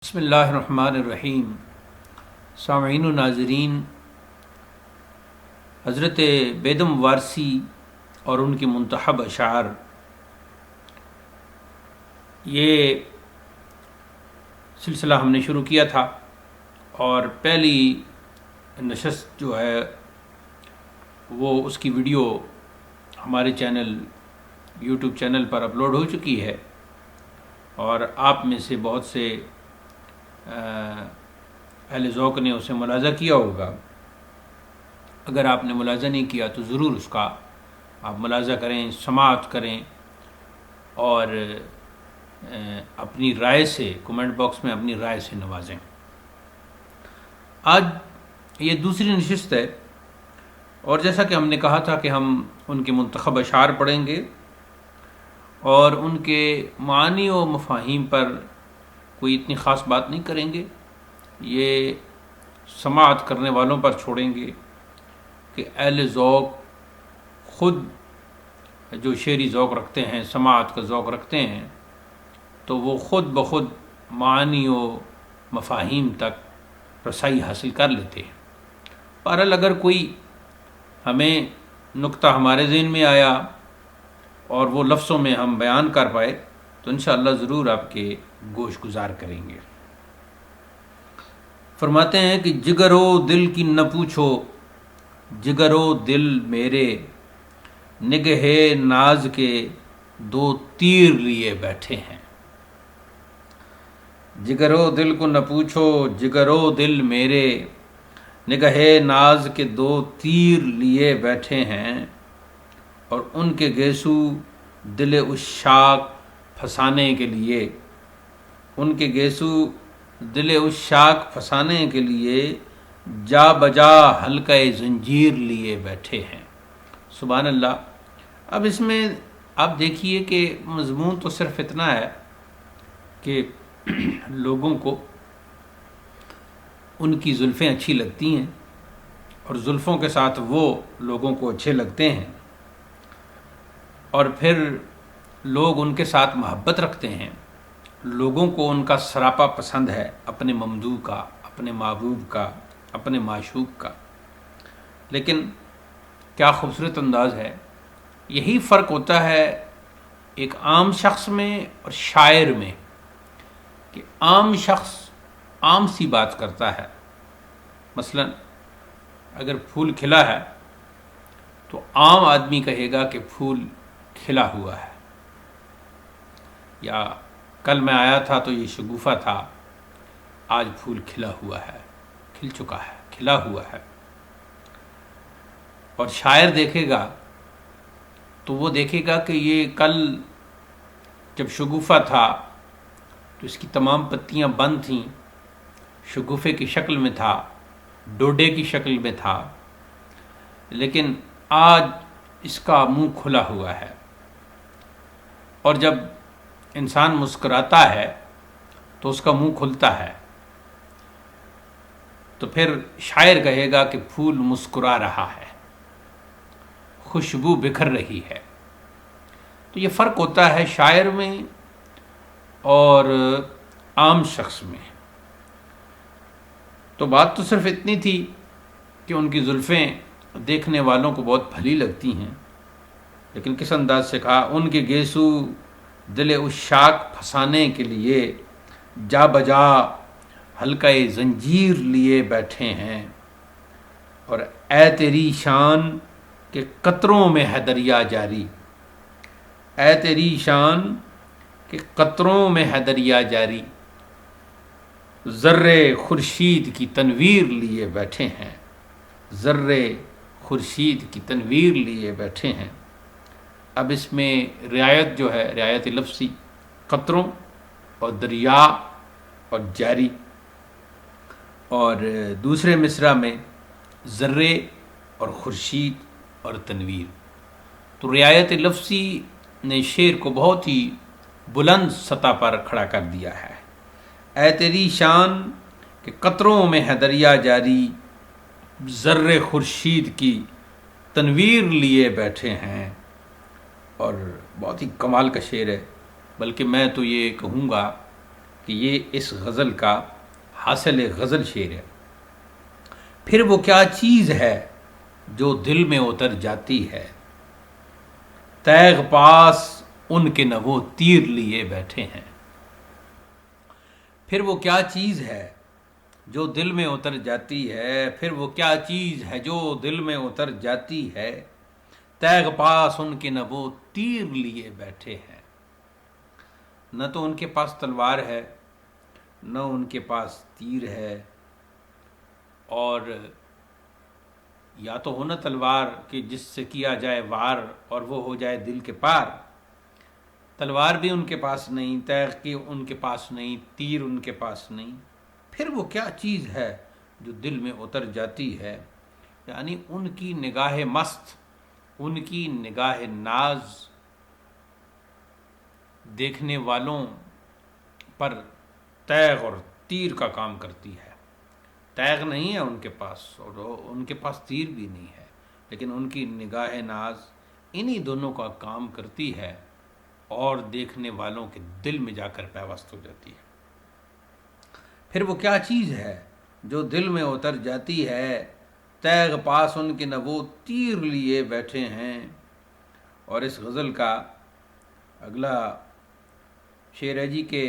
بسم اللہ الرحمن الرحیم۔ سامعین و ناظرین، حضرت بیدم وارسی اور ان کے منتخب اشعار، یہ سلسلہ ہم نے شروع کیا تھا اور پہلی نشست جو ہے وہ اس کی ویڈیو ہمارے یوٹیوب چینل پر اپلوڈ ہو چکی ہے، اور آپ میں سے بہت سے اہل ذوق نے اسے ملاحظہ کیا ہوگا۔ اگر آپ نے ملاحظہ نہیں کیا تو ضرور اس کا آپ ملاحظہ کریں، سماعت کریں، اور اپنی رائے سے کمنٹ باکس میں اپنی رائے سے نوازیں۔ آج یہ دوسری نشست ہے، اور جیسا کہ ہم نے کہا تھا کہ ہم ان کے منتخب اشعار پڑھیں گے اور ان کے معانی و مفاہیم پر کوئی اتنی خاص بات نہیں کریں گے، یہ سماعت کرنے والوں پر چھوڑیں گے کہ اہل ذوق خود جو شعری ذوق رکھتے ہیں، سماعت کا ذوق رکھتے ہیں، تو وہ خود بخود معانی و مفاہیم تک رسائی حاصل کر لیتے ہیں۔ بہرحال اگر کوئی ہمیں نقطہ ہمارے ذہن میں آیا اور وہ لفظوں میں ہم بیان کر پائے تو انشاءاللہ ضرور آپ کے گوش گزار کریں گے۔ فرماتے ہیں کہ جگر و دل کی نہ پوچھو، جگر و دل میرے، نگہِ ناز کے دو تیر لیے بیٹھے ہیں۔ جگر و دل کو نہ پوچھو، جگر و دل میرے، نگہِ ناز کے دو تیر لیے بیٹھے ہیں، اور ان کے گیسو دل عشاق پھنسانے کے لیے، ان کے گیسو دل عشاق پھنسانے کے لیے جا بجا حلقہ زنجیر لیے بیٹھے ہیں۔ سبحان اللہ۔ اب اس میں آپ دیکھیے کہ مضمون تو صرف اتنا ہے کہ لوگوں کو ان کی زلفیں اچھی لگتی ہیں، اور زلفوں کے ساتھ وہ لوگوں کو اچھے لگتے ہیں، اور پھر لوگ ان کے ساتھ محبت رکھتے ہیں، لوگوں کو ان کا سراپا پسند ہے، اپنے ممدوح کا، اپنے محبوب کا، اپنے معشوق کا۔ لیکن کیا خوبصورت انداز ہے۔ یہی فرق ہوتا ہے ایک عام شخص میں اور شاعر میں، کہ عام شخص عام سی بات کرتا ہے۔ مثلا اگر پھول کھلا ہے تو عام آدمی کہے گا کہ پھول کھلا ہوا ہے، یا کل میں آیا تھا تو یہ شگوفہ تھا، آج پھول کھلا ہوا ہے، کھل چکا ہے، کھلا ہوا ہے۔ اور شاعر دیکھے گا تو وہ دیکھے گا کہ یہ کل جب شگوفہ تھا تو اس کی تمام پتیاں بند تھیں، شگوفے کی شکل میں تھا، ڈوڈے کی شکل میں تھا، لیکن آج اس کا منہ کھلا ہوا ہے۔ اور جب انسان مسکراتا ہے تو اس کا منہ کھلتا ہے، تو پھر شاعر کہے گا کہ پھول مسکرا رہا ہے، خوشبو بکھر رہی ہے۔ تو یہ فرق ہوتا ہے شاعر میں اور عام شخص میں۔ تو بات تو صرف اتنی تھی کہ ان کی زلفیں دیکھنے والوں کو بہت بھلی لگتی ہیں، لیکن کس انداز سے کہا، ان کے گیسو دل عشاق پھنسانے کے لیے جا بجا حلقہ زنجیر لیے بیٹھے ہیں، اور اے تیری شان کہ قطروں میں ہے دریا جاری، اے تیری شان کہ قطروں میں ہے دریا جاری، ذرے خورشید کی تنویر لیے بیٹھے ہیں، ذرے خورشید کی تنویر لیے بیٹھے ہیں۔ اب اس میں رعایت جو ہے، رعایت لفظی، قطروں اور دریا اور جاری، اور دوسرے مصرع میں ذرے اور خورشید اور تنویر۔ تو رعایت لفظی نے شعر کو بہت ہی بلند سطح پر کھڑا کر دیا ہے۔ اے تیری شان کہ قطروں میں ہے دریا جاری، ذرے خورشید کی تنویر لیے بیٹھے ہیں، اور بہت ہی کمال کا شعر ہے۔ بلکہ میں تو یہ کہوں گا کہ کہ یہ اس غزل کا حاصل غزل شعر ہے۔ پھر وہ کیا چیز ہے جو دل میں اتر جاتی ہے، تیغ پاس ان کے نہ وہ تیر لیے بیٹھے ہیں۔ پھر وہ کیا چیز ہے جو دل میں اتر جاتی ہے، پھر وہ کیا چیز ہے جو دل میں اتر جاتی ہے، تیغ پاس ان کے نہ وہ تیر لیے بیٹھے ہیں۔ نہ تو ان کے پاس تلوار ہے، نہ ان کے پاس تیر ہے، اور یا تو ہونا تلوار کہ جس سے کیا جائے وار اور وہ ہو جائے دل کے پار، تلوار بھی ان کے پاس نہیں، تیغ کی ان کے پاس نہیں، تیر ان کے پاس نہیں۔ پھر وہ کیا چیز ہے جو دل میں اتر جاتی ہے، یعنی ان کی نگاہ مست، ان کی نگاہ ناز دیکھنے والوں پر تیغ اور تیر کا کام کرتی ہے۔ تیغ نہیں ہے ان کے پاس اور ان کے پاس تیر بھی نہیں ہے، لیکن ان کی نگاہ ناز انہی دونوں کا کام کرتی ہے اور دیکھنے والوں کے دل میں جا کر پیوست ہو جاتی ہے۔ پھر وہ کیا چیز ہے جو دل میں اتر جاتی ہے، تیغ پاس ان کے نہ وہ تیر لیے بیٹھے ہیں۔ اور اس غزل کا اگلا شعر ہے جی کہ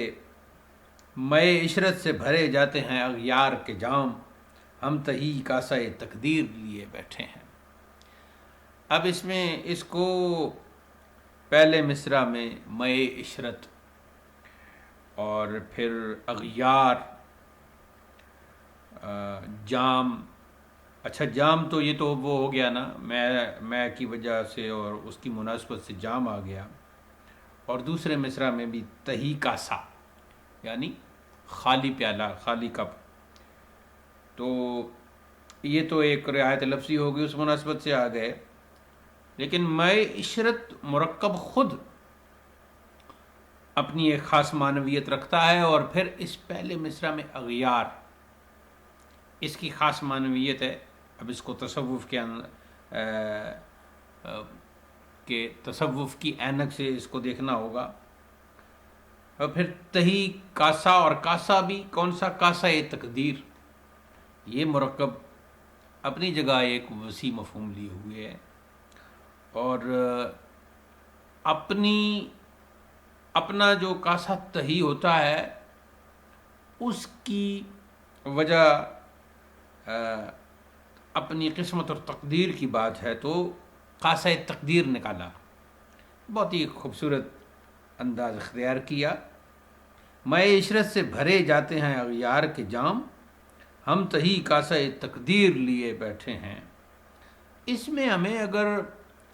مئے عشرت سے بھرے جاتے ہیں اغیار کے جام، ہم تہی کاسہ تقدیر لیے بیٹھے ہیں۔ اب اس میں اس کو پہلے مصرع میں مئے عشرت اور پھر اغیار، جام، اچھا جام تو یہ تو وہ ہو گیا نا، میں کی وجہ سے اور اس کی مناسبت سے جام آ گیا، اور دوسرے مصرع میں بھی تہی کاسا یعنی خالی پیالہ، خالی کپ، تو یہ تو ایک رعایت لفظی ہوگی، اس مناسبت سے آ گئے۔ لیکن مئے عشرت مرکب خود اپنی ایک خاص معنویت رکھتا ہے، اور پھر اس پہلے مصرع میں اغیار، اس کی خاص معنویت ہے۔ اب اس کو تصوف کے تصوف کی اینک سے اس کو دیکھنا ہوگا۔ اور پھر تہی کاسا، اور کاسا بھی کون سا؟ کاسا تقدیر، یہ مرکب اپنی جگہ ایک وسیع مفہوم لیے ہوئے ہے، اور اپنا جو کاسا تہی ہوتا ہے اس کی وجہ اپنی قسمت اور تقدیر کی بات ہے، تو کاسہ تقدیر نکالا، بہت ہی خوبصورت انداز اختیار کیا۔ مئے عشرت سے بھرے جاتے ہیں اغیار کے جام، ہم تہی کاسہ تقدیر لیے بیٹھے ہیں۔ اس میں ہمیں اگر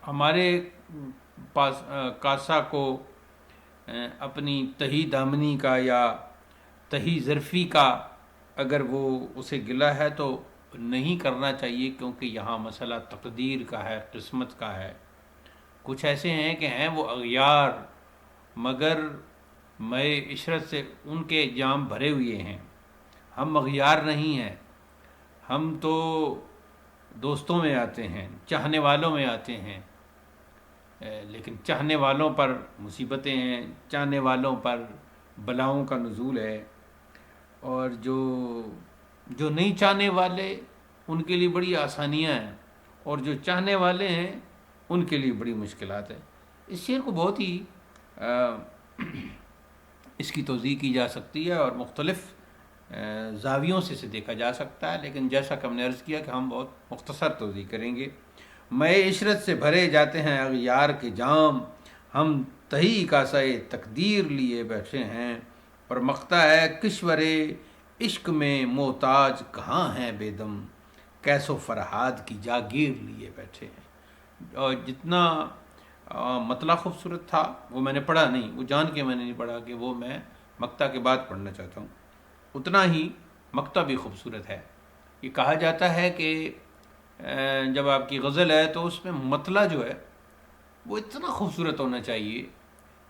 ہمارے پاس کاسا کو اپنی تہی دامنی کا یا تہی ظرفی کا اگر وہ اسے گلا ہے تو نہیں کرنا چاہیے، کیونکہ یہاں مسئلہ تقدیر کا ہے، قسمت کا ہے۔ کچھ ایسے ہیں کہ ہیں وہ اغیار، مگر مئے عشرت سے ان کے جام بھرے ہوئے ہیں، ہم اغیار نہیں ہیں، ہم تو دوستوں میں آتے ہیں، چاہنے والوں میں آتے ہیں، لیکن چاہنے والوں پر مصیبتیں ہیں، چاہنے والوں پر بلاؤں کا نزول ہے، اور جو نہیں چاہنے والے ان کے لیے بڑی آسانیاں ہیں، اور جو چاہنے والے ہیں ان کے لیے بڑی مشکلات ہیں۔ اس شعر کو بہت ہی اس کی توضیح کی جا سکتی ہے اور مختلف زاویوں سے اسے دیکھا جا سکتا ہے، لیکن جیسا کہ ہم نے عرض کیا کہ ہم بہت مختصر توضیح کریں گے۔ مئے عشرت سے بھرے جاتے ہیں اغیار کے جام، ہم تہی کاسہ تقدیر لیے بیٹھے ہیں، اور مقطع ہے کشور عشق میں محتاج کہاں ہیں بے دم، کیس و فرہاد کی جاگیر لیے بیٹھے ہیں۔ اور جتنا مطلع خوبصورت تھا وہ میں نے پڑھا نہیں، وہ جان کے میں نے نہیں پڑھا کہ وہ میں مقطع کے بعد پڑھنا چاہتا ہوں، اتنا ہی مقطع بھی خوبصورت ہے۔ یہ کہا جاتا ہے کہ جب آپ کی غزل ہے تو اس میں مطلع جو ہے وہ اتنا خوبصورت ہونا چاہیے،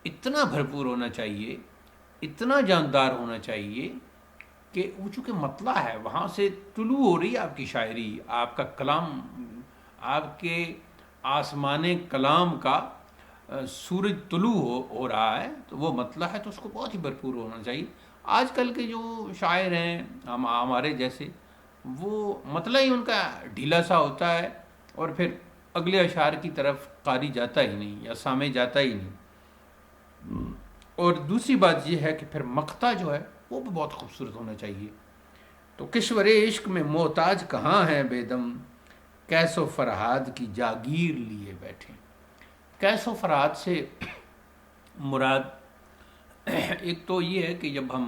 اتنا بھرپور ہونا چاہیے، اتنا جاندار ہونا چاہیے کہ وہ چونکہ مطلع ہے، وہاں سے طلوع ہو رہی ہے آپ کی شاعری، آپ کا کلام، آپ کے آسمان کلام کا سورج طلوع ہو رہا ہے، تو وہ مطلع ہے، تو اس کو بہت ہی بھرپور ہونا چاہیے۔ آج کل کے جو شاعر ہیں ہمارے جیسے، وہ مطلع ہی ان کا ڈھیلا سا ہوتا ہے، اور پھر اگلے اشعار کی طرف قاری جاتا ہی نہیں یا سامع جاتا ہی نہیں۔ اور دوسری بات یہ ہے کہ پھر مقطع جو ہے وہ بھی بہت خوبصورت ہونا چاہیے۔ تو کشور عشق میں محتاج کہاں ہے بے دم، کیس و فرہاد کی جاگیر لیے بیٹھے۔ کیس و فرہاد سے مراد ایک تو یہ ہے کہ جب ہم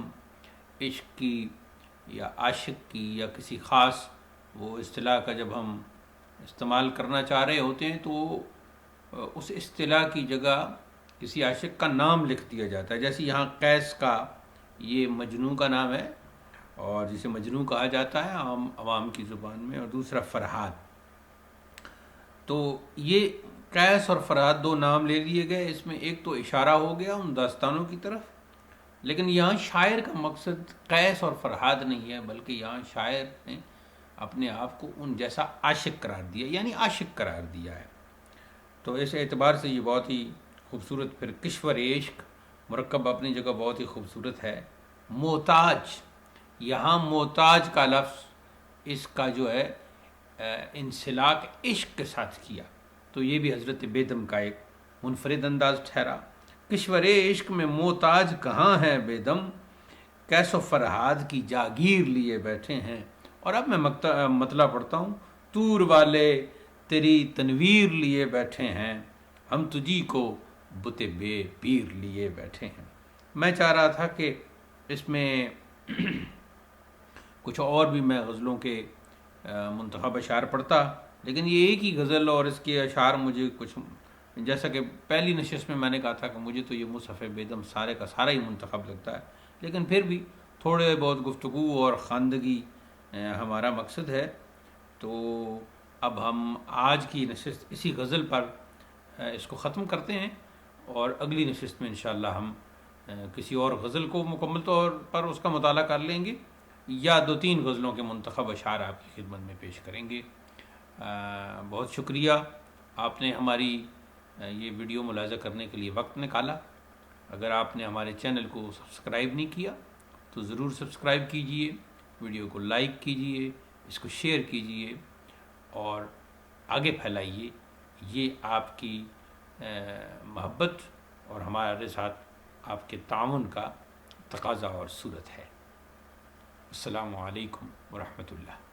عشق کی یا عاشق کی یا کسی خاص وہ اصطلاح کا جب ہم استعمال کرنا چاہ رہے ہوتے ہیں تو اس اصطلاح کی جگہ کسی عاشق کا نام لکھ دیا جاتا ہے، جیسے یہاں قیس کا یہ مجنوں کا نام ہے، اور جسے مجنوں کہا جاتا ہے عام عوام کی زبان میں، اور دوسرا فرہاد۔ تو یہ قیس اور فرہاد دو نام لے لیے گئے، اس میں ایک تو اشارہ ہو گیا ان داستانوں کی طرف، لیکن یہاں شاعر کا مقصد قیس اور فرہاد نہیں ہے، بلکہ یہاں شاعر نے اپنے آپ کو ان جیسا عاشق قرار دیا، یعنی عاشق قرار دیا ہے۔ تو اس اعتبار سے یہ بہت ہی خوبصورت، پھر کشور عشق مرکب اپنی جگہ بہت ہی خوبصورت ہے۔ محتاج، یہاں محتاج کا لفظ اس کا جو ہے انسلاک عشق کے ساتھ کیا، تو یہ بھی حضرت بیدم کا ایک منفرد انداز ٹھہرا۔ کشور عشق میں محتاج کہاں ہے بے دم، کیس و فرہاد کی جاگیر لیے بیٹھے ہیں۔ اور اب میں مطلع پڑھتا ہوں۔ طور والے تیری تنویر لیے بیٹھے ہیں، ہم تجھی کو بت بے پیر لیے بیٹھے ہیں۔ میں چاہ رہا تھا کہ اس میں کچھ اور بھی میں غزلوں کے منتخب اشعار پڑھتا، لیکن یہ ایک ہی غزل اور اس کے اشعار مجھے کچھ، جیسا کہ پہلی نشست میں میں نے کہا تھا کہ مجھے تو یہ مصحف بیدم سارے کا سارا ہی منتخب لگتا ہے، لیکن پھر بھی تھوڑے بہت گفتگو اور خواندگی ہمارا مقصد ہے۔ تو اب ہم آج کی نشست اسی غزل پر اس کو ختم کرتے ہیں، اور اگلی نشست میں انشاءاللہ ہم کسی اور غزل کو مکمل طور پر اس کا مطالعہ کر لیں گے، یا دو تین غزلوں کے منتخب اشعار آپ کی خدمت میں پیش کریں گے۔ بہت شکریہ، آپ نے ہماری یہ ویڈیو ملاحظہ کرنے کے لیے وقت نکالا۔ اگر آپ نے ہمارے چینل کو سبسکرائب نہیں کیا تو ضرور سبسکرائب کیجئے، ویڈیو کو لائک کیجئے، اس کو شیئر کیجئے اور آگے پھیلائیے۔ یہ آپ کی محبت اور ہمارے ساتھ آپ کے تعاون کا تقاضا اور صورت ہے۔ السلام علیکم ورحمۃ اللہ۔